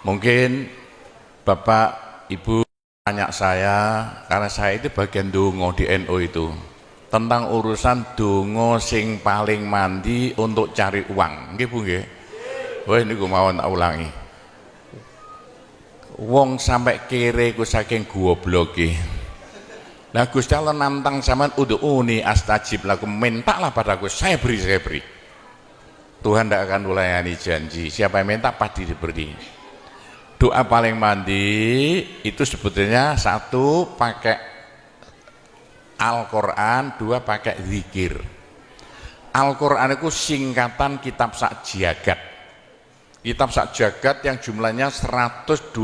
Mungkin Bapak Ibu tanya saya, karena saya itu bagian dongo di NU itu, tentang urusan dongo sing paling mandi untuk cari uang. Nggih Bu nggih. Wah niku mawon tak ulangi. Wong sampai kere ku saking gobloke. Nah Gusti Allah nantang sampean ud'uni astajib lakum, mintalah padaku, saya beri, saya beri. Tuhan tidak akan melayani janji, siapa yang minta pasti diberi. Doa paling mandi itu sebetulnya satu pakai Al-Quran, dua pakai zikir. Al-Quran itu singkatan kitab sak jagat. Kitab sak jagat yang jumlahnya 124.000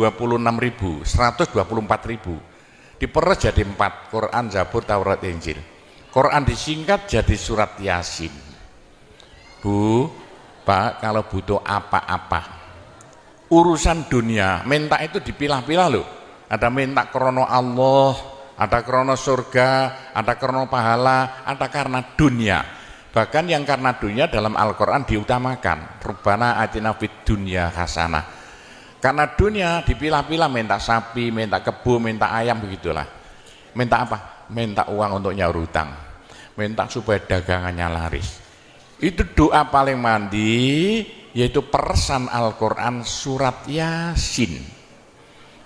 diperes jadi 4, Quran, Zabur, Taurat, Injil. Quran disingkat jadi surat Yasin. Bu, Pak, kalau butuh apa-apa urusan dunia, minta itu dipilah-pilah loh. Ada minta krono Allah, ada krono surga, ada krono pahala, ada karena dunia. Bahkan yang karena dunia dalam Al-Quran diutamakan, Rabbana atina fid dunya hasanah. Karena dunia dipilah-pilah, minta sapi, minta kebo, minta ayam, begitulah. Minta apa? Minta uang untuk nyaur hutang, minta supaya dagangannya laris. Itu doa paling mandi, yaitu peresan Al-Quran surat Yasin.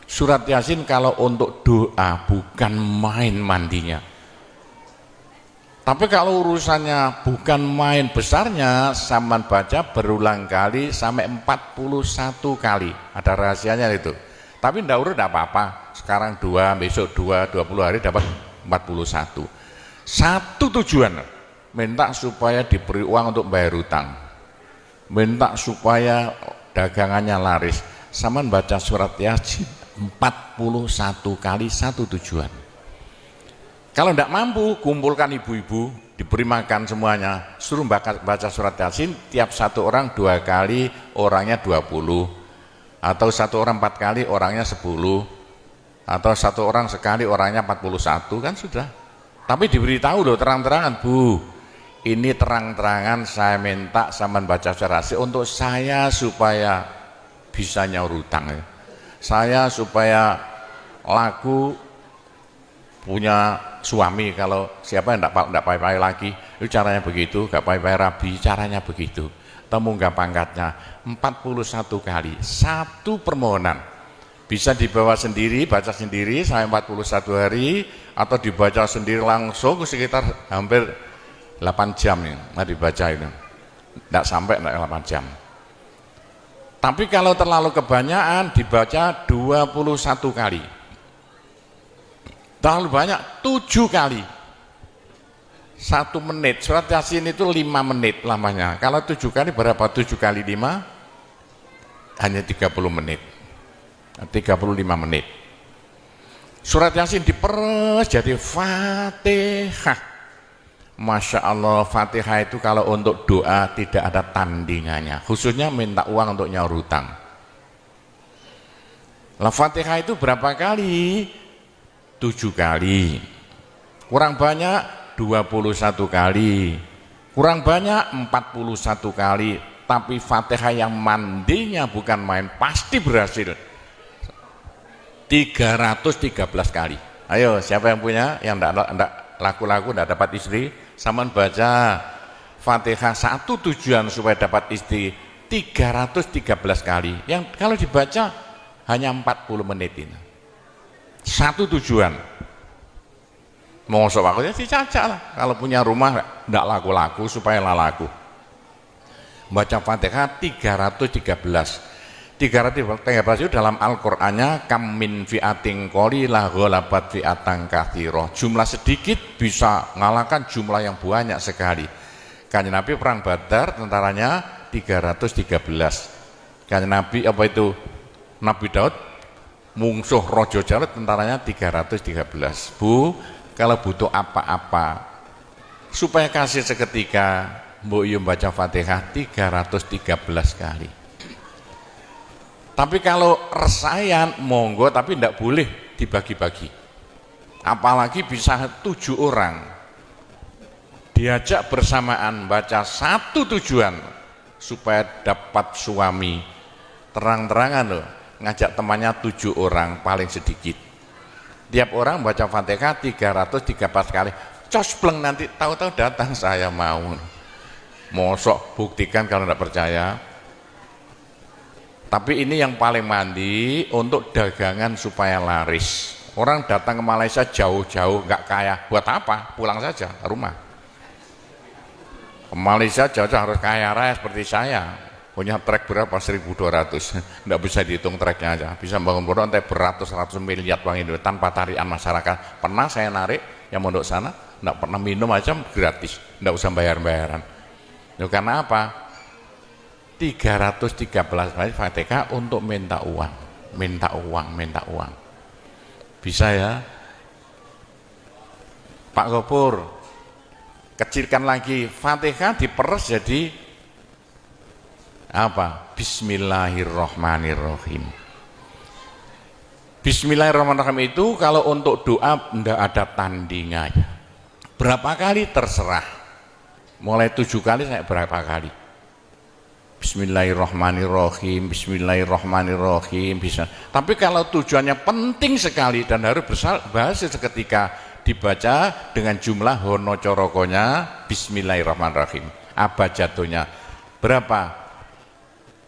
Surat Yasin kalau untuk doa bukan main mandinya. Tapi kalau urusannya bukan main besarnya, sampean baca berulang kali sampai 41 kali. Ada rahasianya itu. Tapi ndak urut ndak apa-apa. Sekarang 2, besok 2, 20 hari dapat 41. Satu tujuan, minta supaya diberi uang untuk bayar hutang. Minta supaya dagangannya laris. Sampean baca surat Yasin 41 kali, satu tujuan. Kalau tidak mampu, kumpulkan ibu-ibu, diberi makan semuanya, suruh baca surat Yasin, tiap satu orang 2 kali, orangnya 20, atau satu orang 4 kali, orangnya 10, atau satu orang sekali, orangnya 41, kan sudah. Tapi diberitahu loh terang-terangan, Bu, ini terang-terangan saya minta sampean baca surat Yasin untuk saya supaya bisa nyaur hutang, saya supaya laku punya suami, kalau siapa yang tidak payah-payah lagi, itu caranya begitu, gak payah-payah rabi, caranya begitu. Temu gak pangkatnya 41 kali, satu permohonan. Bisa dibawa sendiri, baca sendiri sampai 41 hari, atau dibaca sendiri langsung sekitar hampir 8 jam ya, nah dibaca itu. Tidak sampai 8 jam. Tapi kalau terlalu kebanyakan dibaca 21 kali. Terlalu banyak 7 kali, 1 menit. Surat Yasin itu 5 menit lamanya. Kalau 7 kali berapa? 7 kali 5 hanya 30 menit, 35 menit. Surat Yasin diperes jadi Fatihah. Masya Allah, Fatihah itu kalau untuk doa tidak ada tandingannya, khususnya minta uang untuk nyaur hutang. Lah Fatihah itu berapa kali? 7 kali, kurang banyak 21 kali, kurang banyak 41 kali. Tapi Fatihah yang mandinya bukan main, pasti berhasil 313 kali. Ayo siapa yang punya, yang enggak laku-laku, enggak dapat istri, sampean baca Fatihah, satu tujuan supaya dapat istri 313 kali. Yang kalau dibaca hanya 40 menit ini. Satu tujuan. Mau waktunya dicacak lah. Kalau punya rumah tidak laku-laku supaya laku. Baca Fatihah 313 itu dalam Al-Qur'annya kam min fi'atin qalilah ghalabat fi'atan katsirah. Jumlah sedikit bisa ngalahkan jumlah yang banyak sekali. Kanjeng Nabi perang Badar tentaranya 313. Kanjeng Nabi apa itu? Nabi Daud mungsuh Rojo Jalut tentaranya 313. Bu, kalau butuh apa-apa supaya kasih seketika, Mbok Yu baca Fatihah 313 kali. Tapi kalau resayan monggo, tapi tidak boleh dibagi-bagi. Apalagi bisa 7 orang diajak bersamaan baca satu tujuan supaya dapat suami. Terang-terangan loh. ngajak temannya 7 orang paling sedikit. Tiap orang baca Fatihah 334 kali. Cospleng nanti tahu-tahu datang saya mau. Mosok buktikan kalau tidak percaya. Tapi ini yang paling mandi untuk dagangan supaya laris. Orang datang ke Malaysia jauh-jauh nggak kaya, buat apa? Pulang saja ke rumah. Ke Malaysia jauh-jauh harus kaya raya seperti saya. Punya trek berapa? 1.200. Nggak bisa dihitung treknya aja. Bisa bangun pondok sampai beratus-ratus miliar uang Indonesia tanpa tarian masyarakat. Pernah saya narik yang mondok sana, nggak pernah minum aja gratis, nggak usah bayar-bayaran. Karena apa? 313 kali Fatihah untuk minta uang, minta uang, minta uang. Bisa ya? Pak Gopur, kecilkan lagi, Fatihah diperes jadi apa? Bismillahirrahmanirrahim. Bismillahirrahmanirrahim itu kalau untuk doa tidak ada tandingannya. Berapa kali terserah. Mulai 7 kali saya berapa kali. Bismillahirrahmanirrahim, Bismillahirrahmanirrahim, bisa. Tapi kalau tujuannya penting sekali dan harus berhasil seketika dibaca dengan jumlah hono corokonya Bismillahirrahmanirrahim. Apa jatuhnya? Berapa?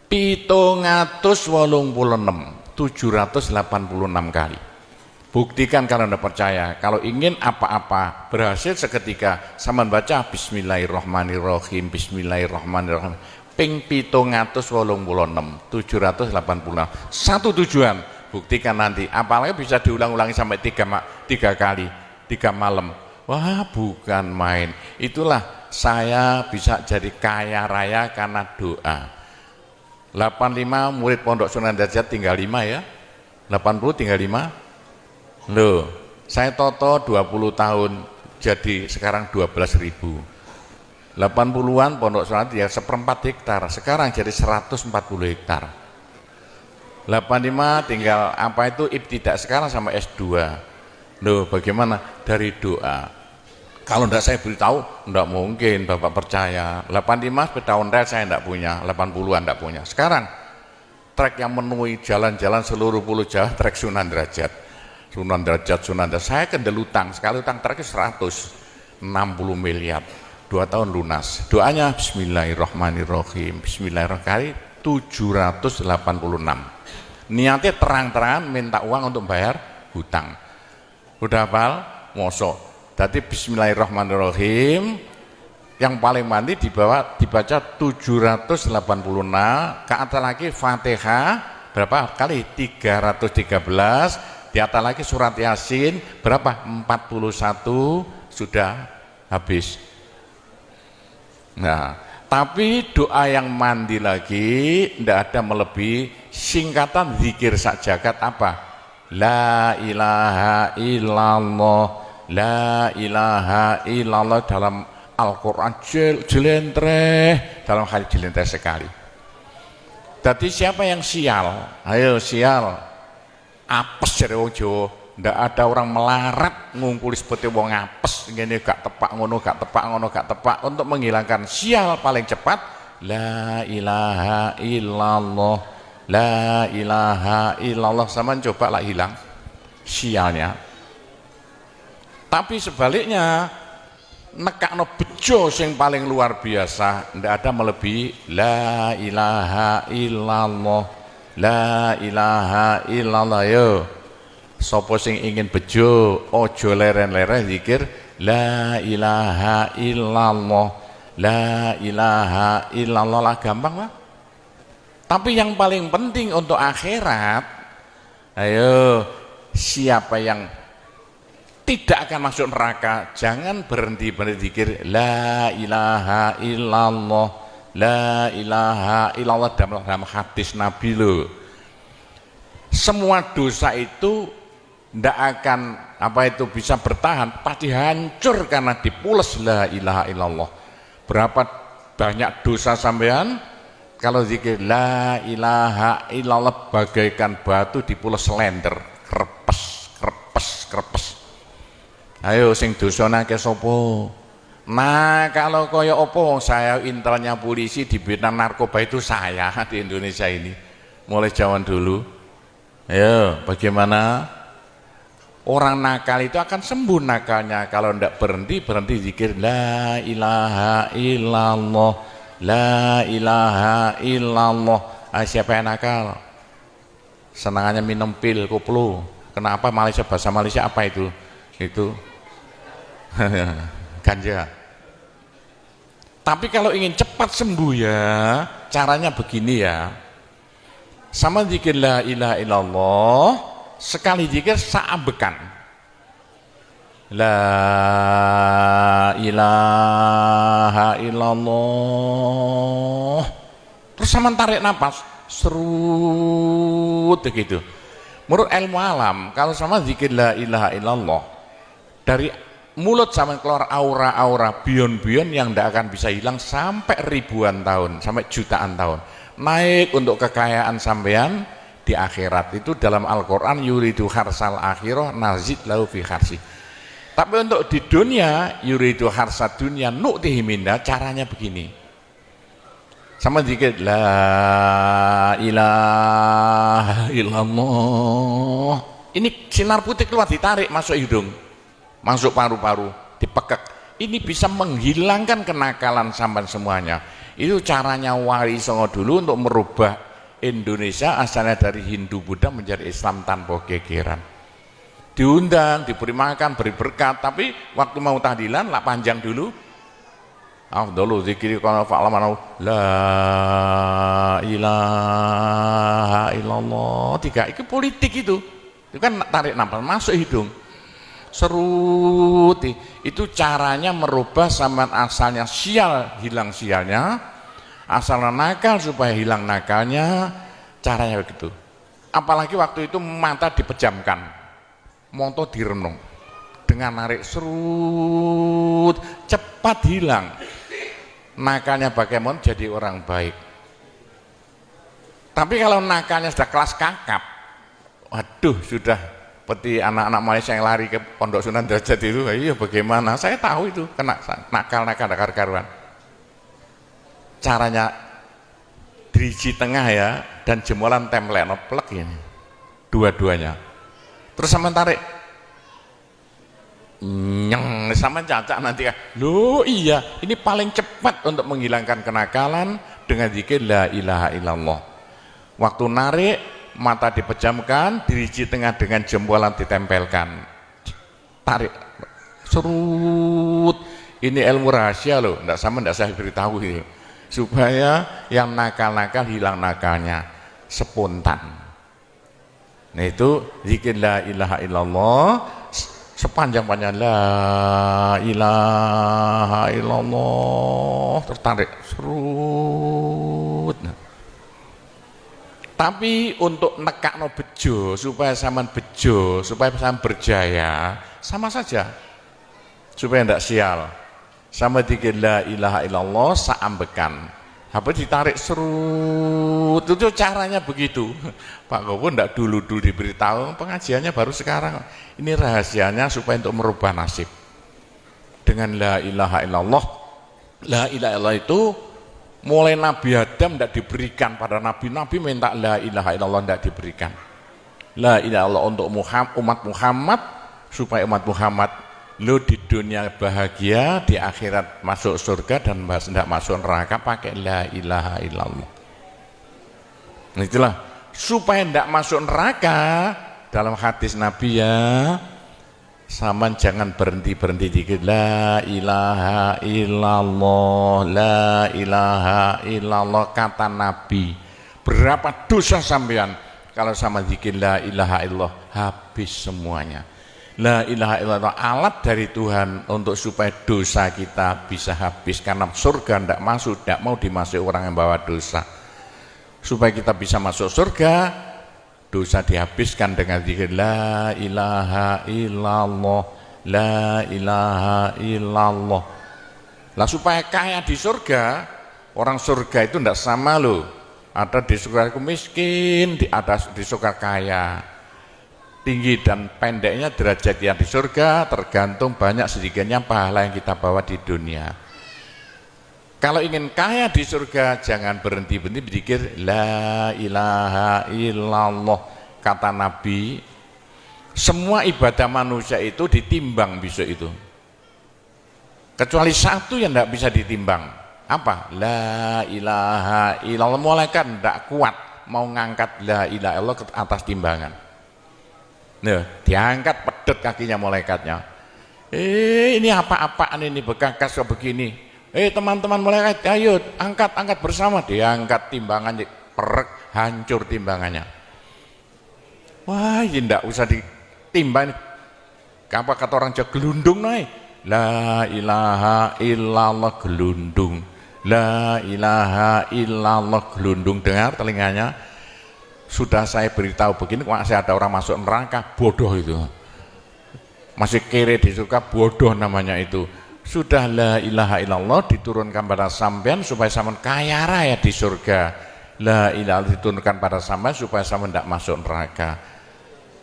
786 kali. Buktikan kalau Anda percaya. Kalau ingin apa-apa berhasil seketika, sama baca Bismillahirrahmanirrahim, Bismillahirrahmanirrahim. Ping 786. Satu tujuan, buktikan nanti. Apalagi bisa diulang-ulangi sampai 3 kali, 3 malam. Wah, bukan main. Itulah saya bisa jadi kaya raya karena doa. 85 murid Pondok Sunan Derajat tinggal 5 ya. 80 tinggal 5. Loh, saya toto 20 tahun jadi sekarang 12.000. 80-an Pondok Sunan ya 1/4 hektar, sekarang jadi 140 hektar. 85 tinggal apa itu ibtidak sekarang sama S2. Loh, bagaimana? Dari doa. Kalau tidak saya beritahu, tidak mungkin Bapak percaya. 85 sepeda ontel saya tidak punya, 80-an tidak punya. Sekarang trek yang memenuhi jalan-jalan seluruh pulau Jawa, trek Sunan Derajat. Sunan Derajat. Saya kendel utang, sekali utang treknya 160 miliar. 2 tahun lunas. Doanya Bismillahirrahmanirrahim, Bismillahirrahmanirrahim 786. Niatnya terang-terangan minta uang untuk bayar hutang. Udah hafal? Mosok. Jadi Bismillahirrahmanirrahim yang paling mandi dibaca 786, ke atas lagi Fatihah berapa kali? 313, di atas lagi surat Yasin berapa? 41, sudah habis. Nah, tapi doa yang mandi lagi tidak ada melebihi singkatan zikir sajagat apa? La ilaha illallah, la ilaha illallah dalam Al-Quran jelentreh, dalam hadis jelentreh sekali. Jadi siapa yang sial? Ayo sial. Apes dari wong Jawa. Ndak ada orang melarat ngumpuli seperti wong apes ngene gak tepak ngono, gak tepak ngono, gak tepak. Untuk menghilangkan sial paling cepat la ilaha illallah, la ilaha illallah. Sama coba lah hilang sialnya. Tapi sebaliknya nekakno bejo sing paling luar biasa, ndak ada melebihi la ilaha illallah, la ilaha illallah. Yo sapa sing ingin bejo ojo leren-leren zikir la ilaha illallah, la ilaha illallah lah, gampang lah. Tapi yang paling penting untuk akhirat, ayo siapa yang tidak akan masuk neraka jangan berhenti berzikir la ilaha illallah, la ilaha illallah dalam hadis Nabi loh. Semua dosa itu tidak akan bisa bertahan, pasti hancur karena dipules la ilaha illallah. Berapa banyak dosa sampean kalau zikir la ilaha illallah bagaikan batu dipules lender, krepes krepes krepes. Ayo sing dosane akeh sapa? Nah, kalau kaya opo saya intelnya polisi di bidang narkoba itu saya di Indonesia ini mulai zaman dulu. Ayo, bagaimana? Orang nakal itu akan sembuh nakalnya kalau tidak berhenti zikir la ilaha illallah, la ilaha illallah. Siapa yang nakal? Senangannya minum pil koplo. Kenapa Malaysia, bahasa Malaysia apa itu? Itu ganja. Tapi kalau ingin cepat sembuh ya, caranya begini ya. Sama zikir la ilaha illallah, sekali zikir saambekan. La ilaha illallah. Terus sama tarik nafas, serut begitu. Menurut ilmu alam, kalau sama zikir la ilaha illallah, dari mulut sama keluar aura-aura bion-bion yang tidak akan bisa hilang sampai ribuan tahun, sampai jutaan tahun. Naik untuk kekayaan sampean di akhirat. Itu dalam Al-Quran, yuridu harsal akhirah nazid lahu fi harsi. Tapi untuk di dunia, yuridu harsad dunia nu'tihi minna, caranya begini. Sama dikit la ilaha illallah. Ini sinar putih keluar, ditarik masuk hidung, masuk paru-paru, dipekek. Ini bisa menghilangkan kenakalan sampean semuanya. Itu caranya Wali Songo dulu untuk merubah Indonesia asalnya dari Hindu Buddha menjadi Islam tanpa gegeran. Diundang, diberi makan, beri berkat, tapi waktu mau tahlilan lah panjang dulu. Afdalu zikri kana fa'lamana la ilaha illallah. Tiga, itu politik itu. Itu kan tarik nafas masuk hidung. Serut, itu caranya merubah sampean asalnya sial, hilang sialnya, asalnya nakal supaya hilang nakalnya, caranya begitu. Apalagi waktu itu mata dipejamkan, monto direnung, dengan narik serut, cepat hilang nakalnya, bagaimana jadi orang baik. Tapi kalau nakalnya sudah kelas kakap, waduh, sudah seperti anak-anak Malaysia yang lari ke Pondok Sunan Derajat itu, iya bagaimana? Saya tahu itu kena nakal-nakal karuan. Caranya driji tengah ya, dan jemuran templek plek ini, dua-duanya. Terus sama tarik, nyeng, sama cacak nanti ya. Loh iya, ini paling cepat untuk menghilangkan kenakalan dengan zikir la ilaha illallah. Waktu narik, mata dipejamkan, diriji tengah dengan jempolan ditempelkan, tarik, serut. Ini ilmu rahasia loh, tidak saya beritahu itu, supaya yang nakal-nakal hilang nakalnya spontan. Nah itu zikir la ilaha illallah, sepanjang-panjang la ilaha illallah, tertarik, serut. Tapi untuk nekakno bejo, supaya sampean bejo, supaya sampean berjaya, sama saja, supaya tidak sial. Sama dikir la ilaha illallah saambekan, apa ditarik serut, itu caranya begitu. Pak Gowo tidak dulu diberitahu, pengajiannya baru sekarang. Ini rahasianya supaya untuk merubah nasib dengan la ilaha illallah. La ilaha illallah itu mulai Nabi Adam tidak diberikan pada nabi-nabi, minta la ilaha illallah tidak diberikan. La ilaha illallah untuk umat Muhammad, supaya umat Muhammad lo di dunia bahagia, di akhirat masuk surga, dan tidak masuk neraka pakai la ilaha illallah. Itulah supaya tidak masuk neraka. Dalam hadis Nabi ya, sama jangan berhenti dikit la ilaha illallah, la ilaha illallah. Kata Nabi, berapa dosa sampean kalau sama zikir la ilaha illallah, habis semuanya. La ilaha illallah alat dari Tuhan untuk supaya dosa kita bisa habis, karena surga tidak masuk, tidak mau dimasuki orang yang bawa dosa. Supaya kita bisa masuk surga, dosa dihabiskan dengan zikir la ilaha illallah, la ilaha illallah. Lah supaya kaya di surga, orang surga itu tidak sama loh. Ada di surga miskin, ada di surga kaya. Tinggi dan pendeknya derajat yang di surga tergantung banyak sedikitnya pahala yang kita bawa di dunia. Kalau ingin kaya di surga, jangan berhenti berzikir la ilaha illallah. kata Nabi, semua ibadah manusia itu ditimbang besok itu. Kecuali satu yang tidak bisa ditimbang. Apa? La ilaha illallah. Malaikat tidak kuat mau ngangkat la ilaha illallah ke atas timbangan. Nah, diangkat pedet kakinya malaikatnya. Ini apa-apaan ini bekas begini. Teman-teman malaikat, ayo angkat bersama. Diangkat timbangannya, perek, hancur timbangannya. Wah, ini tidak usah ditimbang. Apa kata orang Jawa, gelundung naik. La ilaha illallah gelundung. La ilaha illallah gelundung. Dengar telinganya. Sudah saya beritahu begini, masih ada orang masuk neraka, bodoh itu. Masih kere di surga, bodoh namanya itu. Sudah la ilaha illallah diturunkan pada sampean supaya sampean kaya raya di surga. La ilaha diturunkan pada sampean supaya sampean tidak masuk neraka.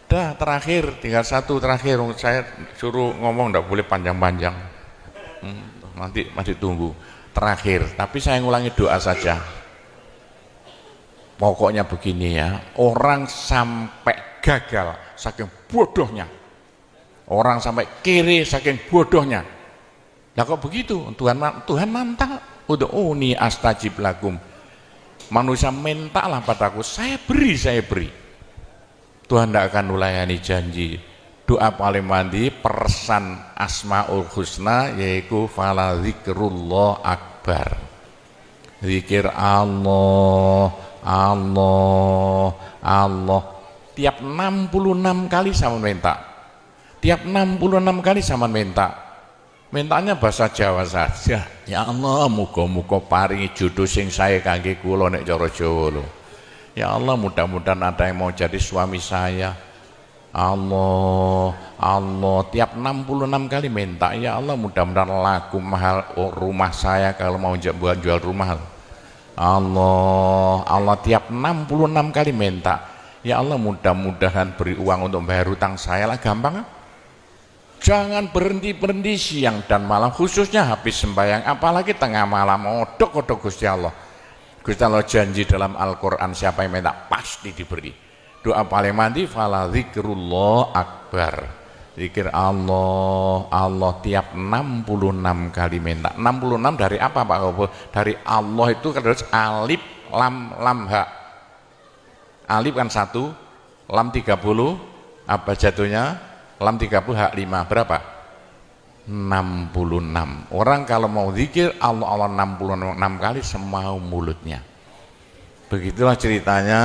Dah, terakhir, tinggal satu terakhir. Saya suruh ngomong tidak boleh panjang-panjang. Nanti masih tunggu. Terakhir, tapi saya ngulangi doa saja. Pokoknya begini ya, orang sampai gagal saking bodohnya. Orang sampai kiri saking bodohnya. Lah kok begitu? Tuhan mantap. Ud'uni astajib lakum. Manusia mintalah padaku, saya beri. Tuhan tidak akan nulayani janji. Doa paling mandi persan Asmaul Husna yaitu fala zikrullah akbar. Zikir Allah, Allah, Allah. Tiap 66 kali sama minta. Tiap 66 kali sama minta. Mintanya bahasa Jawa saja. Ya Allah, muga-muga paringi jodoh sing sae kangge kula nek cara Jawa lho. Ya Allah, mudah-mudahan ada yang mau jadi suami saya. Allah, Allah, tiap 66 kali minta. Ya Allah, mudah-mudahan laku mahal rumah saya kalau mau jual rumah. Allah, Allah, tiap 66 kali minta. Ya Allah, mudah-mudahan beri uang untuk bayar hutang saya lah, gampang. Jangan berhenti siang dan malam, khususnya habis sembahyang, apalagi tengah malam. Odok-odok Gusti Allah. Gusti Allah janji dalam Al-Quran, siapa yang minta pasti diberi. Doa paling mandi fala zikrullah akbar. Zikir Allah, Allah tiap 66 kali minta. 66 dari apa Pak Kobo? Dari Allah itu terus alif lam ha. Alif kan 1, lam 30, apa jatuhnya? Lam 30 hak 5 berapa? 66. Orang kalau mau zikir Allah 66 kali semau mulutnya. Begitulah ceritanya.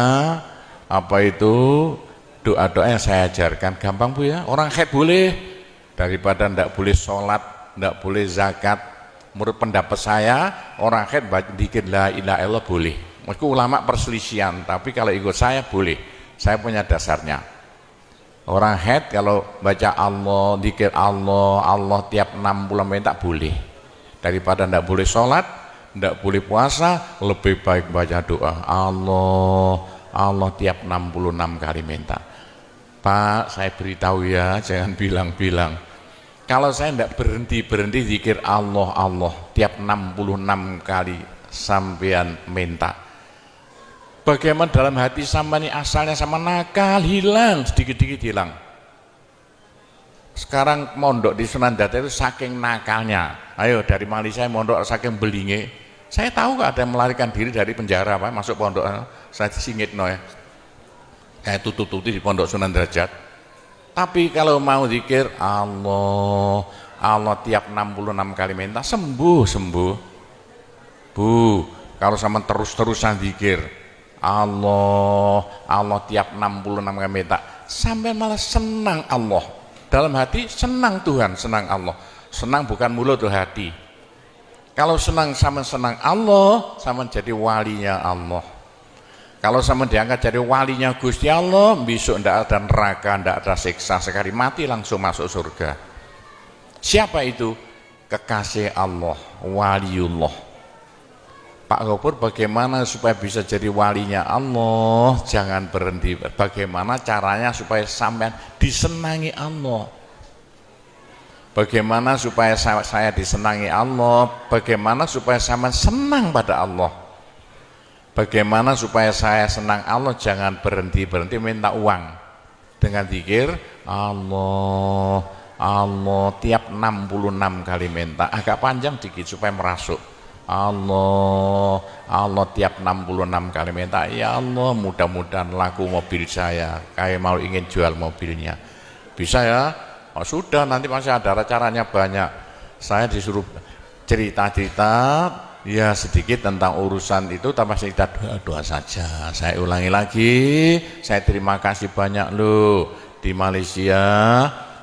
Apa itu doa-doa yang saya ajarkan. Gampang Bu ya. Orang haid boleh, daripada ndak boleh sholat, ndak boleh zakat. Menurut pendapat saya orang haid zikir la ilaha illallah boleh. Meskipun ulama perselisihan, tapi kalau ikut saya boleh. Saya punya dasarnya. Orang haid kalau baca Allah, zikir Allah, Allah tiap 60 menit tak boleh. Daripada ndak boleh sholat, ndak boleh puasa, lebih baik baca doa Allah, Allah tiap 66 kali minta. Pak, saya beritahu ya, jangan bilang-bilang. Kalau saya ndak berhenti zikir Allah, Allah tiap 66 kali sampean minta. Bagaimana dalam hati sama ini asalnya sama nakal, hilang, sedikit-sedikit hilang. Sekarang mondok di Sunan Data itu saking nakalnya. Ayo dari Malaysia mondok saking belinge. Saya tahu gak ada yang melarikan diri dari penjara Pak, masuk pondok. Saya disingit no ya. Kayak tutup-tutup di pondok Sunan Derajat. Tapi kalau mau zikir Allah, Allah tiap 66 kali minta sembuh. Bu, kalau sama terus-terusan zikir Allah, Allah tiap 66 kali minta, sampai malah senang Allah. Dalam hati senang Tuhan, senang Allah. Senang bukan mulut tuh hati. Kalau senang sama senang Allah, sama jadi walinya Allah. Kalau sama diangkat jadi walinya Gusti Allah, besok ndak ada neraka, ndak ada siksa, sekali mati langsung masuk surga. Siapa itu? Kekasih Allah, waliullah. Pak Gopur, bagaimana supaya bisa jadi walinya Allah? Jangan berhenti. Bagaimana caranya supaya sampean disenangi Allah? Bagaimana supaya saya disenangi Allah? Bagaimana supaya sampean senang pada Allah? Bagaimana supaya saya senang Allah? Jangan berhenti-berhenti minta uang. Dengan zikir Allah, Allah tiap 66 kali minta, agak panjang dikit supaya merasuk. Allah, Allah tiap 66 kali minta, ya Allah mudah-mudahan laku mobil saya, kayak mau ingin jual mobilnya. Bisa ya? Oh, sudah, nanti masih ada caranya banyak. Saya disuruh cerita-cerita ya sedikit tentang urusan itu, tapi kita doa-doa saja. Saya ulangi lagi, saya terima kasih banyak loh di Malaysia.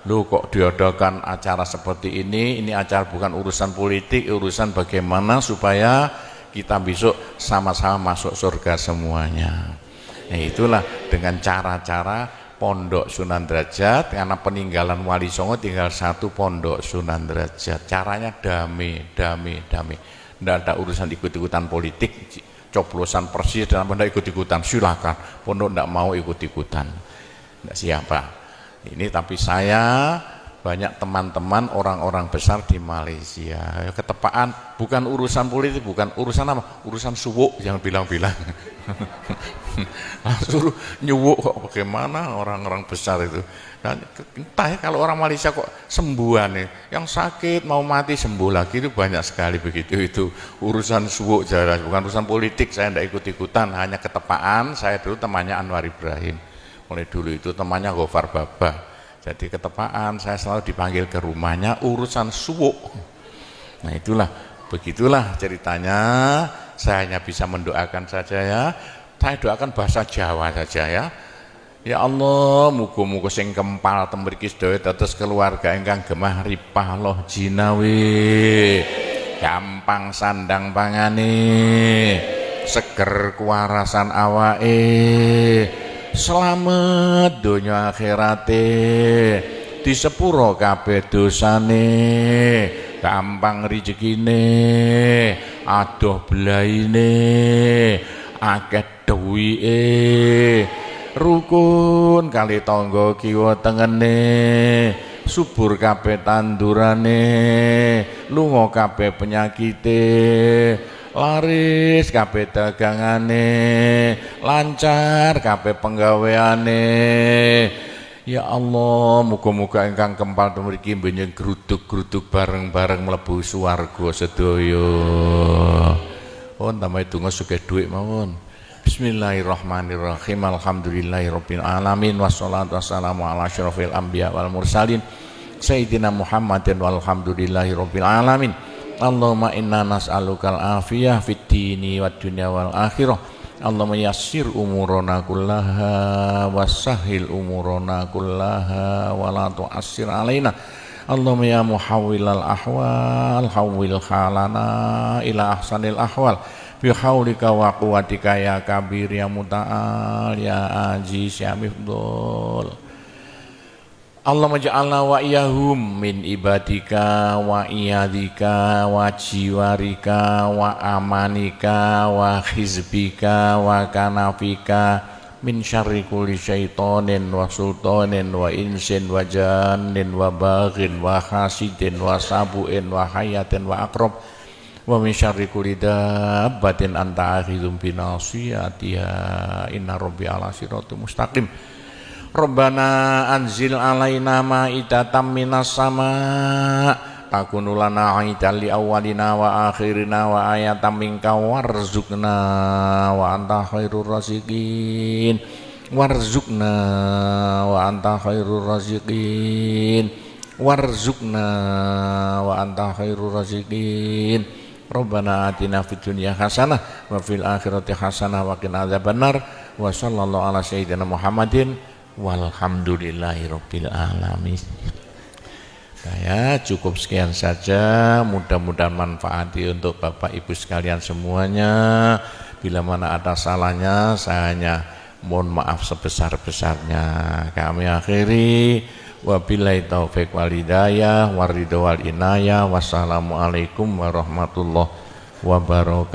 Lu kok diadakan acara seperti ini acara bukan urusan politik, urusan bagaimana supaya kita besok sama-sama masuk surga semuanya. Nah, itulah dengan cara-cara Pondok Sunan Derajat, karena peninggalan Wali Songo tinggal satu Pondok Sunan Derajat. Caranya damai. Tidak ada urusan ikut-ikutan politik, coblosan persis dan tidak ikut-ikutan, silakan. Pondok tidak mau ikut-ikutan, tidak siapa. Ini tapi saya banyak teman-teman orang-orang besar di Malaysia. Ketepaan bukan urusan politik, bukan urusan apa? Urusan suwuk yang bilang-bilang. Suruh nyuwuk kok bagaimana orang-orang besar itu. Dan entah ya kalau orang Malaysia kok sembuhan nih, yang sakit mau mati sembuh lagi itu banyak sekali begitu. Itu urusan suwuk jelas, bukan urusan politik. Saya tidak ikut-ikutan, hanya ketepaan. Saya dulu temannya Anwar Ibrahim. Mulai dulu itu temannya Gofar Baba. Jadi ketepaan saya selalu dipanggil ke rumahnya urusan suwuk. Nah itulah, begitulah ceritanya. Saya hanya bisa mendoakan saja ya. Saya doakan bahasa Jawa saja ya. Ya Allah, muga-muga sing kempal tembriki sedaya dados keluarga ingkang gemah ripah loh jinawi. Gampang sandang pangane, seger kuwarasan awake. Selamat donya akhirate, di sepuro kabeh dosane, gampang rezekine, adoh belaine, akeh duwike, rukun kali tangga kiwa tengene, subur kabeh tandurane, lunga kabeh penyakite, laris kabeh dagangane, lancar kabeh penggaweane. Ya Allah, muga-muga ingkang kempal mriki mbenjing gruduk-gruduk bareng-bareng mlebu swarga sedaya. Pun tambahi donga sugih dhuwit mawon. Bismillahirrahmanirrahim. Alhamdulillahirabbil alamin wassalatu wassalamu ala asyrofil anbiya wal mursalin sayyidina Muhammadin walhamdulillahirabbil alamin. Allahumma inna nas'alukal afiyah fid dini wad dunya wal akhirah. Allahumma yassir umurana kullaha wassahhil umurana kullaha wa la tu'assir alaina. Allahumma ya muhawwilal ahwal hawwil halana ila ahsanil ahwal bi haulika wa quwwatika ya kabir ya muta'al ya aziz ya mifdul. Allahumma ja'alna wa iyahum min ibadika wa iyadika wa jiwarika wa amanika wa hizbika wa kanafika min syarri kulli syaitonin wa sultanin wa insin wa jannin wa baghin wa hasidin wa sabu'in wa hayatin wa akrab wa min syarri kulli dabbatin anta akhidhum binasiyatiha inna rabbi ala siratum mustaqim. Rabbana anzil alaina ma'idatan minas sama takunu lana aidan li awwalina wa akhirina wa ayatan minka warzuqna wa anta khairur raziqin warzuqna wa anta khairur raziqin warzuqna wa anta khairur raziqin. Rabbana atina fid dunya hasanah wa fil akhirati hasanah wa qina adzabannar wa sallallahu ala sayyidina Muhammadin walhamdulillahirabbil alamin. Saya cukup sekian saja, mudah-mudahan manfaati untuk Bapak Ibu sekalian semuanya. Bila mana ada salahnya saya hanya mohon maaf sebesar-besarnya. Kami akhiri wabillahi taufik wal hidayah waridho wal inayah. Wassalamualaikum warahmatullahi wabarakatuh.